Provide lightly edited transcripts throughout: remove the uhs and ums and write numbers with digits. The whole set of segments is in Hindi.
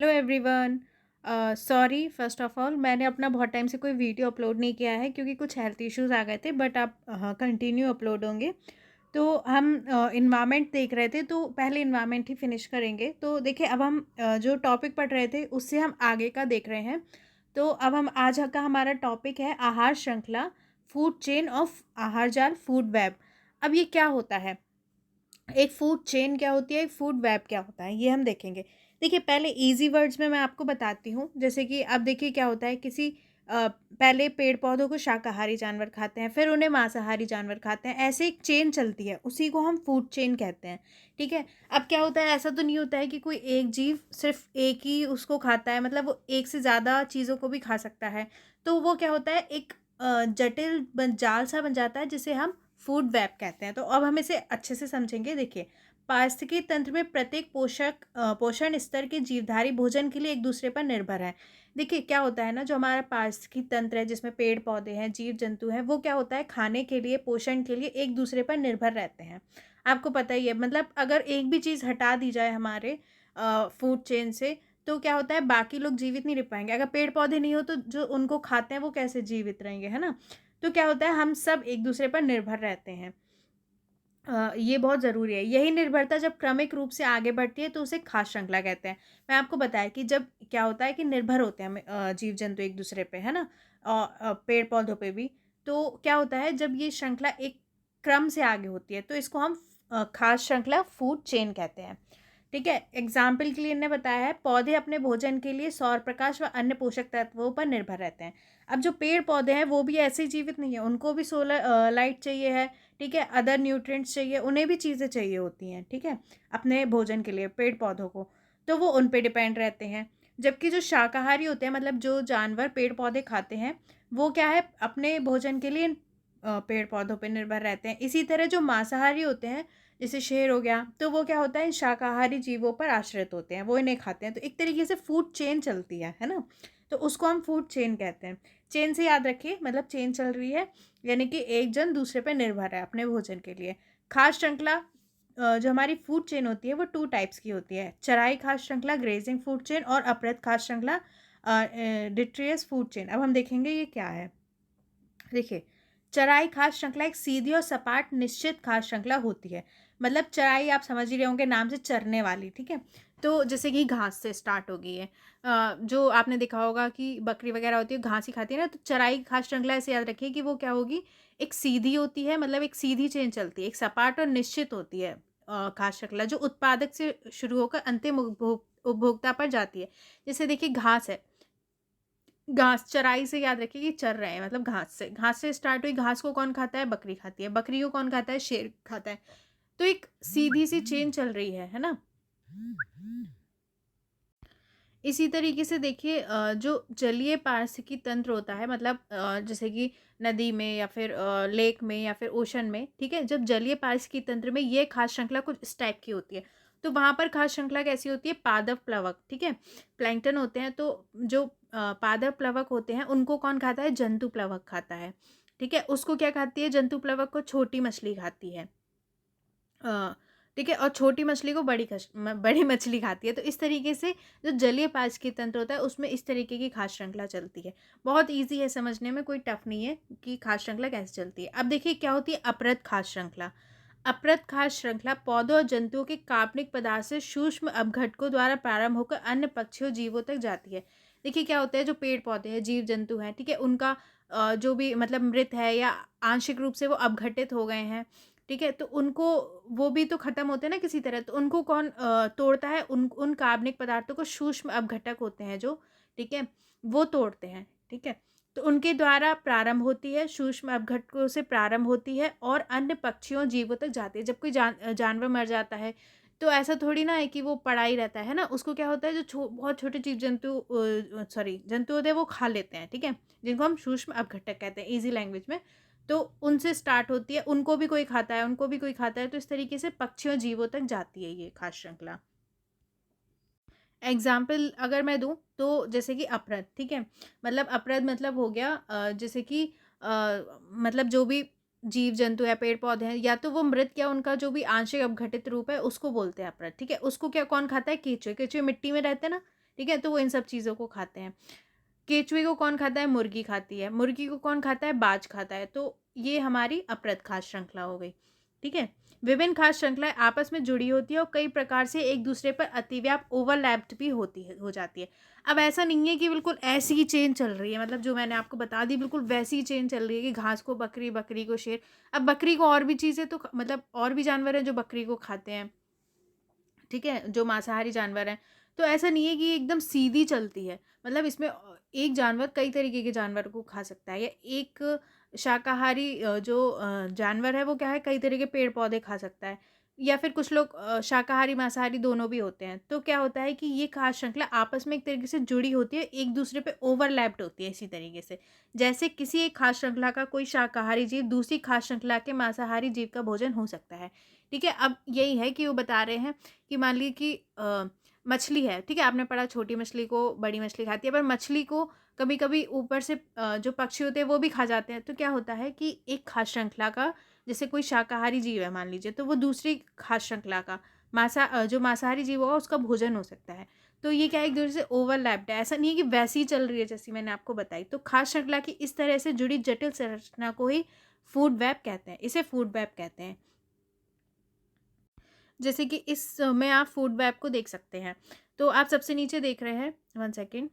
Hello everyone. Sorry first of all, मैंने अपना बहुत टाइम से कोई वीडियो अपलोड नहीं किया है क्योंकि कुछ हेल्थ इश्यूज आ गए थे, बट आप कंटिन्यू अपलोड होंगे। तो हम इन्वायरमेंट देख रहे थे, तो पहले इन्वायरमेंट ही फिनिश करेंगे। तो देखिए, अब हम जो टॉपिक पढ़ रहे थे उससे हम आगे का देख रहे हैं। तो अब हम आज का हमारा टॉपिक है आहार श्रृंखला, फूड चेन ऑफ आहार जाल, फूड वेब। अब ये क्या होता है, एक फूड चेन क्या होती है, एक फूड वेब क्या होता है, ये हम देखेंगे। देखिए, पहले इजी वर्ड्स में मैं आपको बताती हूँ। जैसे कि अब देखिए क्या होता है, पहले पेड़ पौधों को शाकाहारी जानवर खाते हैं, फिर उन्हें मांसाहारी जानवर खाते हैं, ऐसे एक चेन चलती है, उसी को हम फूड चेन कहते हैं। ठीक है। अब क्या होता है, ऐसा तो नहीं होता है कि कोई एक जीव सिर्फ एक ही उसको खाता है, मतलब वो एक से ज़्यादा चीज़ों को भी खा सकता है। तो वो क्या होता है, एक जटिल जाल सा बन जाता है जिसे हम फूड वेब कहते हैं। तो अब हम इसे अच्छे से समझेंगे। देखिए, पारिस्थितिकी तंत्र में प्रत्येक पोषण स्तर के जीवधारी भोजन के लिए एक दूसरे पर निर्भर है। देखिए क्या होता है ना, जो हमारा पारिस्थितिकी तंत्र है जिसमें पेड़ पौधे हैं, जीव जंतु हैं, वो क्या होता है, खाने के लिए, पोषण के लिए एक दूसरे पर निर्भर रहते हैं। आपको पता ही है, मतलब अगर एक भी चीज़ हटा दी जाए हमारे फूड चेन से, तो क्या होता है, बाकी लोग जीवित नहीं रह पाएंगे। अगर पेड़ पौधे नहीं हो तो जो उनको खाते हैं वो कैसे जीवित रहेंगे, है ना। तो क्या होता है, हम सब एक दूसरे पर निर्भर रहते हैं। ये बहुत ज़रूरी है। यही निर्भरता जब क्रमिक रूप से आगे बढ़ती है तो उसे खाद्य श्रृंखला कहते हैं। मैं आपको बताया कि जब क्या होता है कि निर्भर होते हैं जीव जंतु एक दूसरे पे, है ना, पेड़ पौधों पे भी। तो क्या होता है, जब ये श्रृंखला एक क्रम से आगे होती है तो इसको हम खाद्य श्रृंखला, फूड चेन कहते हैं। ठीक है। एग्जाम्पल के लिए इन्हें बताया है, पौधे अपने भोजन के लिए सौर प्रकाश व अन्य पोषक तत्वों पर निर्भर रहते हैं। अब जो पेड़ पौधे हैं वो भी ऐसे ही जीवित नहीं है, उनको भी सोलर लाइट चाहिए है। ठीक है। अदर न्यूट्रिएंट्स चाहिए, उन्हें भी चीज़ें चाहिए होती हैं। ठीक है। अपने भोजन के लिए पेड़ पौधों को, तो वो उन पे डिपेंड रहते हैं। जबकि जो शाकाहारी होते हैं, मतलब जो जानवर पेड़ पौधे खाते हैं, वो क्या है, अपने भोजन के लिए पेड़ पौधों पे निर्भर रहते हैं। इसी तरह जो मांसाहारी होते हैं, जैसे शेर हो गया, तो वो क्या होता है, इन शाकाहारी जीवों पर आश्रित होते हैं, वो इन्हें खाते हैं। तो एक तरीके से फूड चेन चलती है ना। तो उसको हम फूड चेन कहते हैं। चेन से याद रखिए, मतलब चेन चल रही है, यानी कि एक जन दूसरे पर निर्भर है अपने भोजन के लिए। खाद्य श्रृंखला, जो हमारी फूड चेन होती है वो टू टाइप्स की होती है, चराई खाद्य श्रृंखला, ग्रेजिंग फूड चेन, और अपृत खाद्य श्रृंखला, डिट्रियस फूड चेन। अब हम देखेंगे ये क्या है। देखिए, चराई खाद्य श्रृंखला एक सीधी और सपाट निश्चित खाद्य श्रृंखला होती है। मतलब चराई आप समझ ही रहे होंगे, नाम से चरने वाली। ठीक है। तो जैसे कि घास से स्टार्ट होगी है, जो आपने देखा होगा कि बकरी वगैरह होती है घास ही खाती है ना। तो चराई खाद्य श्रृंखला ऐसे याद रखिए कि वो क्या होगी, एक सीधी होती है, मतलब एक सीधी चेन चलती है, एक सपाट और निश्चित होती है खाद्य श्रृंखला, जो उत्पादक से शुरू होकर अंतिम उपभोक्ता पर जाती है। जैसे देखिए, घास है, घास चराई से याद रखिए कि चर रहे हैं, मतलब घास से स्टार्ट हुई। घास को कौन खाता है, बकरी खाती है। बकरी को कौन खाता है, शेर खाता है। तो एक सीधी सी चेन चल रही है ना। इसी तरीके से देखिए, जो जलीय पारिस्थितिकी तंत्र होता है, मतलब जैसे कि नदी में या फिर लेक में या फिर ओशन में। ठीक है। जब जलीय पारिस्थितिकी तंत्र में ये खाद्य श्रृंखला कुछ इस टाइप की होती है, तो वहाँ पर खाद्य श्रृंखला कैसी होती है, पादप प्लवक। ठीक है। प्लैंकटन होते हैं, तो जो पादप प्लवक होते हैं उनको कौन खाता है, जंतु प्लवक खाता है। ठीक है। उसको क्या खाती है, जंतु प्लवक को छोटी मछली खाती है। ठीक है। और छोटी मछली को बड़ी मछली खाती है। तो इस तरीके से जो जलीय पारिस्थितिकी तंत्र होता है उसमें इस तरीके की खाद्य श्रृंखला चलती है। बहुत ईजी है समझने में, कोई टफ नहीं है कि खाद्य श्रृंखला कैसे चलती है। अब देखिए क्या होती है अपृत खाद्य श्रृंखला। अपृत खाद्य श्रृंखला पौधों और जंतुओं के कार्बनिक पदार्थ से सूक्ष्म अपघटकों द्वारा प्रारंभ होकर अन्य पक्षियों जीवों तक जाती है। देखिए क्या होता है, जो पेड़ पौधे हैं, जीव जंतु हैं, ठीक है, उनका जो भी मतलब मृत है या आंशिक रूप से वो अपघटित हो गए हैं। ठीक है। तो उनको, वो भी तो ख़त्म होते हैं ना किसी तरह, तो उनको कौन तोड़ता है, उन कार्बनिक पदार्थों को सूक्ष्म अपघटक होते हैं जो, ठीक है, वो तोड़ते हैं। ठीक है। तो उनके द्वारा प्रारंभ होती है, सूक्ष्म अपघटकों से प्रारंभ होती है और अन्य पक्षियों जीवों तक जाती है। जब कोई जानवर मर जाता है तो ऐसा थोड़ी ना है कि वो पड़ा ही रहता है ना, उसको क्या होता है, जो बहुत छोटे जीव जंतु, सॉरी, जंतु होते हैं, वो खा लेते हैं। ठीक है। जिनको हम सूक्ष्म अपघटक कहते हैं ईजी लैंग्वेज में। तो उनसे स्टार्ट होती है, उनको भी कोई खाता है, उनको भी कोई खाता है, तो इस तरीके से पक्षियों जीवों तक जाती है ये खाद्य श्रृंखला। एग्जाम्पल अगर मैं दूं तो जैसे कि अपरद। ठीक है। मतलब अपरद मतलब हो गया, जैसे कि मतलब जो भी जीव जंतु है, पेड़ पौधे हैं, या तो वो मृत या उनका जो भी आंशिक अपघटित रूप है उसको बोलते हैं अपरद। ठीक है। उसको क्या कौन खाता है, केंचुए। केंचुए मिट्टी में रहते हैं ना, ठीक है, तो वो इन सब चीज़ों को खाते हैं। केचुए को कौन खाता है? मुर्गी खाती है। मुर्गी को कौन खाता है? बाज खाता है। तो ये हमारी अप्रद खाद्य श्रृंखला हो गई। ठीक है, विभिन्न खाद्य श्रृंखलाएं आपस में जुड़ी होती है और कई प्रकार से एक दूसरे पर अतिव्याप ओवरलैप्ड भी होती है, हो जाती है। अब ऐसा नहीं है कि बिल्कुल ऐसी ही चेन चल रही है, मतलब जो मैंने आपको बता दी बिल्कुल वैसी ही चेन चल रही है कि घास को बकरी, बकरी को शेर। अब बकरी को और भी चीज़ें तो मतलब और भी जानवर हैं जो बकरी को खाते हैं, ठीक है, जो मांसाहारी जानवर हैं। तो ऐसा नहीं है कि ये एकदम सीधी चलती है, मतलब इसमें एक जानवर कई तरीके के जानवर को खा सकता है, या एक शाकाहारी जो जानवर है वो क्या है, कई तरह के पेड़ पौधे खा सकता है, या फिर कुछ लोग शाकाहारी मांसाहारी दोनों भी होते हैं। तो क्या होता है कि ये खाद्य श्रृंखला आपस में एक तरीके से जुड़ी होती है, एक दूसरे पे ओवरलैप्ड होती है इसी तरीके से। जैसे किसी एक खाद्य श्रृंखला का कोई शाकाहारी जीव दूसरी खाद्य श्रृंखला के मांसाहारी जीव का भोजन हो सकता है। ठीक है, अब यही है कि वो बता रहे हैं कि मान लीजिए कि मछली है, ठीक है, आपने पढ़ा छोटी मछली को बड़ी मछली खाती है, पर मछली को कभी कभी ऊपर से जो पक्षी होते हैं वो भी खा जाते हैं। तो क्या होता है कि एक खाद्य श्रृंखला का, जैसे कोई शाकाहारी जीव है मान लीजिए, तो वो दूसरी खाद्य श्रृंखला का जो मांसाहारी जीव होगा उसका भोजन हो सकता है। तो ये क्या है, एक दूसरे से ओवरलैप्ड है, ऐसा नहीं है कि वैसी ही चल रही है जैसी मैंने आपको बताई। तो खाद्य श्रृंखला की इस तरह से जुड़ी जटिल संरचना को ही फूड वेब कहते हैं, इसे फूड वेब कहते हैं। जैसे कि इसमें आप फूड वेब को देख सकते हैं, तो आप सबसे नीचे देख रहे हैं, 1 सेकेंड।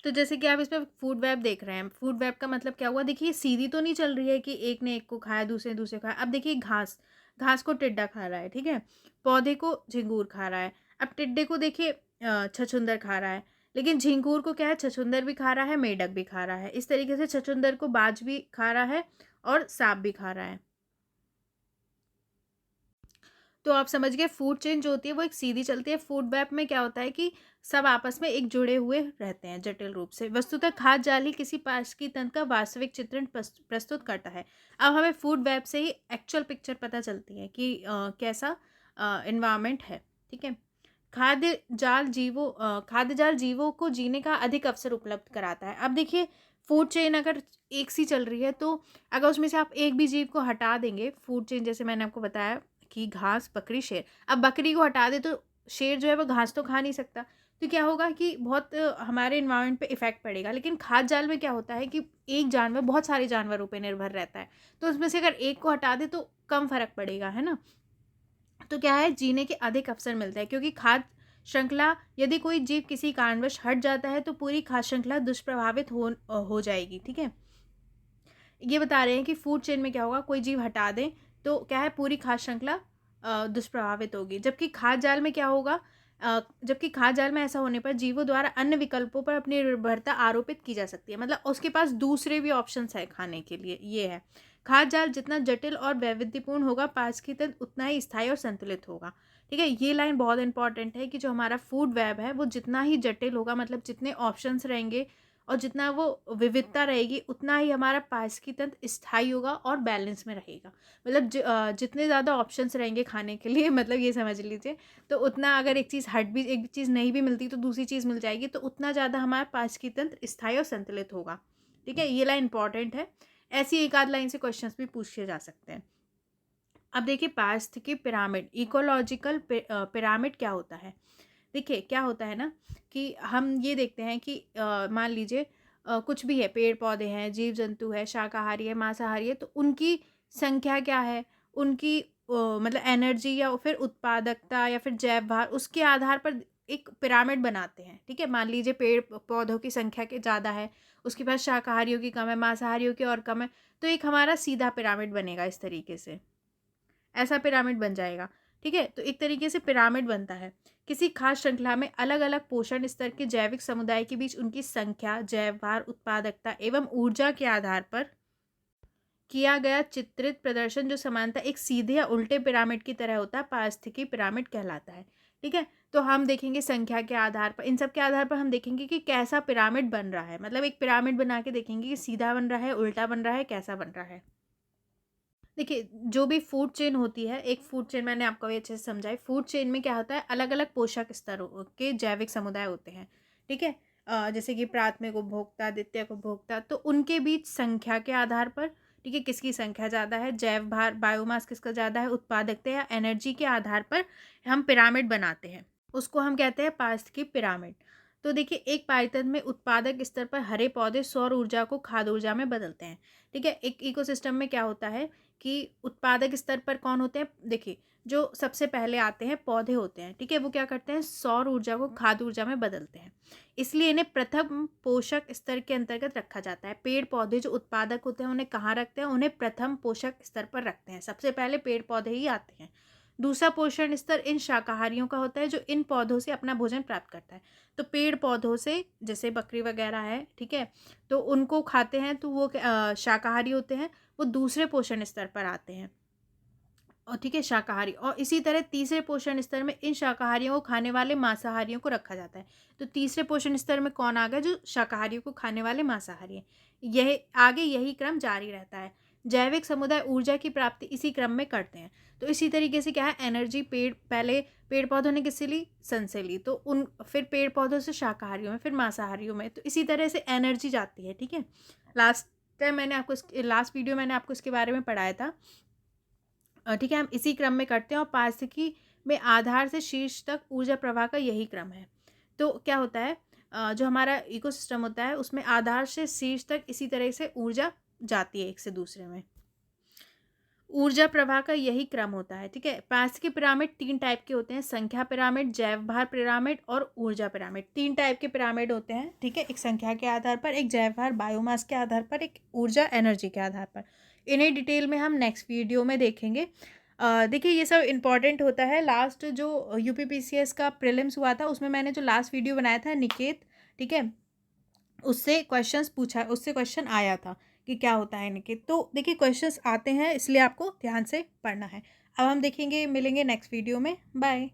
तो जैसे कि आप इसमें फूड वेब देख रहे हैं, फूड वेब का मतलब क्या हुआ, देखिए सीधी तो नहीं चल रही है कि एक ने एक को खाया, दूसरे दूसरे को खाया। अब देखिए घास, घास को टिड्डा खा रहा है, ठीक है, पौधे को झिंगूर खा रहा है। अब टिड्डे को देखिए छछूंदर खा रहा है, लेकिन झिंगूर को क्या है, छछूंदर भी खा रहा है, मेढक भी खा रहा है। इस तरीके से छछूंदर को बाज भी खा रहा है और सांप भी खा रहा है। तो आप समझ गए, फूड चेन जो होती है वो एक सीधी चलती है। फूड वेब में क्या होता है कि सब आपस में एक जुड़े हुए रहते हैं जटिल रूप से। वस्तुतः खाद्य जाल ही किसी पारिस्थितिकी तंत्र का वास्तविक चित्रण प्रस्तुत करता है। अब हमें फूड वेब से ही एक्चुअल पिक्चर पता चलती है कि कैसा इन्वायरमेंट है। ठीक है, खाद्य जाल जीवों को जीने का अधिक अवसर उपलब्ध कराता है। अब देखिए, फूड चेन अगर एक सी चल रही है, तो अगर उसमें से आप एक भी जीव को हटा देंगे, फूड चेन जैसे मैंने आपको बताया कि घास, बकरी, शेर, अब बकरी को हटा दे तो शेर जो है वो घास तो खा नहीं सकता। तो क्या होगा कि बहुत हमारे इन्वायरमेंट पे इफेक्ट पड़ेगा। लेकिन खाद्य जाल में क्या होता है कि एक जानवर बहुत सारे जानवरों पे निर्भर रहता है, तो उसमें से अगर एक को हटा दे तो कम फर्क पड़ेगा, है ना। तो क्या है, जीने के अधिक अवसर मिलता है, क्योंकि खाद्य श्रृंखला, यदि कोई जीव किसी कारणवश हट जाता है तो पूरी खाद्य श्रृंखला दुष्प्रभावित हो जाएगी। ठीक है, ये बता रहे हैं कि फूड चेन में क्या होगा, कोई जीव हटा दें तो क्या है, पूरी खाद्य श्रृंखला दुष्प्रभावित होगी। जबकि खाद्य जाल में क्या होगा, जबकि खाद्य जाल में ऐसा होने पर जीवों द्वारा अन्य विकल्पों पर अपनी निर्भरता आरोपित की जा सकती है, मतलब उसके पास दूसरे भी ऑप्शंस है खाने के लिए। ये है, खाद्य जाल जितना जटिल और वैविध्यपूर्ण होगा, पारिस्थितिकी तंत्र उतना ही स्थायी और संतुलित होगा। ठीक है, ये लाइन बहुत इंपॉर्टेंट है कि जो हमारा फूड वेब है वो जितना ही जटिल होगा, मतलब जितने ऑप्शंस रहेंगे और जितना वो विविधता रहेगी, उतना ही हमारा पारिस्थितिकी तंत्र स्थायी होगा और बैलेंस में रहेगा। मतलब जितने ज़्यादा ऑप्शंस रहेंगे खाने के लिए मतलब ये समझ लीजिए, तो उतना अगर एक चीज़ नहीं भी मिलती तो दूसरी चीज़ मिल जाएगी, तो उतना ज़्यादा हमारा पारिस्थितिकी तंत्र स्थायी और संतुलित होगा। ठीक है, ये लाइन इंपॉर्टेंट है। ऐसी एक आध लाइन से क्वेश्चंस भी पूछे जा सकते हैं। अब देखिए, पारिस्थितिकी पिरामिड, इकोलॉजिकल पिरामिड क्या होता है। देखिए क्या होता है ना कि हम ये देखते हैं कि मान लीजिए कुछ भी है, पेड़ पौधे हैं, जीव जंतु है, शाकाहारी है, मांसाहारी है, तो उनकी संख्या क्या है, उनकी मतलब एनर्जी या फिर उत्पादकता या फिर जैव भार, उसके आधार पर एक पिरामिड बनाते हैं। ठीक है, मान लीजिए पेड़ पौधों की संख्या के ज़्यादा है, उसके पास शाकाहारियों की कम है, मांसाहारियों की और कम है, तो एक हमारा सीधा पिरामिड बनेगा इस तरीके से, ऐसा पिरामिड बन जाएगा। ठीक है, तो एक तरीके से पिरामिड बनता है। किसी खास श्रृंखला में अलग अलग पोषण स्तर के जैविक समुदाय के बीच उनकी संख्या, जैव भार, उत्पादकता एवं ऊर्जा के आधार पर किया गया चित्रित प्रदर्शन जो समानता एक सीधे या उल्टे पिरामिड की तरह होता है, पारिस्थितिकी पिरामिड कहलाता है। ठीक है, तो हम देखेंगे संख्या के आधार पर, इन सब के आधार पर हम देखेंगे कि कैसा पिरामिड बन रहा है, मतलब एक पिरामिड बना के देखेंगे कि सीधा बन रहा है, उल्टा बन रहा है, कैसा बन रहा है। देखिए, जो भी फूड चेन होती है, एक फूड चेन मैंने आपको भी अच्छे से समझाई। फूड चेन में क्या होता है, अलग अलग पोषक स्तरों के जैविक समुदाय होते हैं। ठीक है, जैसे कि प्राथमिक उपभोक्ता, द्वितीयक उपभोक्ता, तो उनके बीच संख्या के आधार पर, ठीक है, किसकी संख्या ज़्यादा है, जैव भार बायोमास किसका ज़्यादा है, उत्पादकता या एनर्जी के आधार पर हम पिरामिड बनाते हैं, उसको हम कहते हैं पारिस्थितिकी पिरामिड। तो देखिए, एक पाइथन में उत्पादक स्तर पर हरे पौधे सौर ऊर्जा को खाद्य ऊर्जा में बदलते हैं। ठीक है, एक इकोसिस्टम में क्या होता है कि उत्पादक स्तर पर कौन होते हैं, देखिए जो सबसे पहले आते हैं पौधे होते हैं। ठीक है, वो क्या करते हैं, सौर ऊर्जा को खाद्य ऊर्जा में बदलते हैं, इसलिए इन्हें प्रथम पोषक स्तर के अंतर्गत रखा जाता है। पेड़ पौधे जो उत्पादक होते हैं उन्हें कहाँ रखते हैं, उन्हें प्रथम पोषक स्तर पर रखते हैं, सबसे पहले पेड़ पौधे ही आते हैं। दूसरा पोषण स्तर इन शाकाहारियों का होता है जो इन पौधों से अपना भोजन प्राप्त करता है। तो पेड़ पौधों से, जैसे बकरी वगैरह है, ठीक है, तो उनको खाते हैं तो वो शाकाहारी होते हैं, वो दूसरे पोषण स्तर पर आते हैं। और ठीक है, शाकाहारी। और इसी तरह तीसरे पोषण स्तर में इन शाकाहारियों को खाने वाले मांसाहारियों को रखा जाता है। तो तीसरे पोषण स्तर में कौन आ गया, जो शाकाहारियों को खाने वाले मांसाहारी हैं। यह आगे यही क्रम जारी रहता है। जैविक समुदाय ऊर्जा की प्राप्ति इसी क्रम में करते हैं। तो इसी तरीके से क्या है, एनर्जी पहले पेड़ पौधों ने किससे ली, सन से ली, तो उन फिर पेड़ पौधों से शाकाहारियों में, फिर मांसाहारियों में, तो इसी तरह से एनर्जी जाती है। ठीक है, लास्ट टाइम मैंने आपको लास्ट वीडियो मैंने आपको इसके बारे में पढ़ाया था। ठीक है, हम इसी क्रम में करते हैं और पारिस्थितिकी में आधार से शीर्ष तक ऊर्जा प्रवाह का यही क्रम है। तो क्या होता है, जो हमारा इकोसिस्टम होता है उसमें आधार से शीर्ष तक इसी तरह से ऊर्जा जाती है एक से दूसरे में, ऊर्जा प्रवाह का यही क्रम होता है। ठीक है, पारिस्थितिकी पिरामिड 3 टाइप के होते हैं, संख्या पिरामिड, जैव भार पिरामिड और ऊर्जा पिरामिड। 3 टाइप के पिरामिड होते हैं। ठीक है, एक संख्या के आधार पर, एक जैव भार बायोमास के आधार पर, एक ऊर्जा एनर्जी के आधार पर। इन्हें डिटेल में हम नेक्स्ट वीडियो में देखेंगे। देखिए, ये सब इम्पॉर्टेंट होता है। लास्ट जो यूपीपीसीएस का प्रीलिम्स हुआ था उसमें मैंने जो लास्ट वीडियो बनाया था निकेत, ठीक है, उससे क्वेश्चन आया था कि क्या होता है निकेत। तो देखिए, क्वेश्चंस आते हैं, इसलिए आपको ध्यान से पढ़ना है। अब हम देखेंगे, मिलेंगे नेक्स्ट वीडियो में। बाय।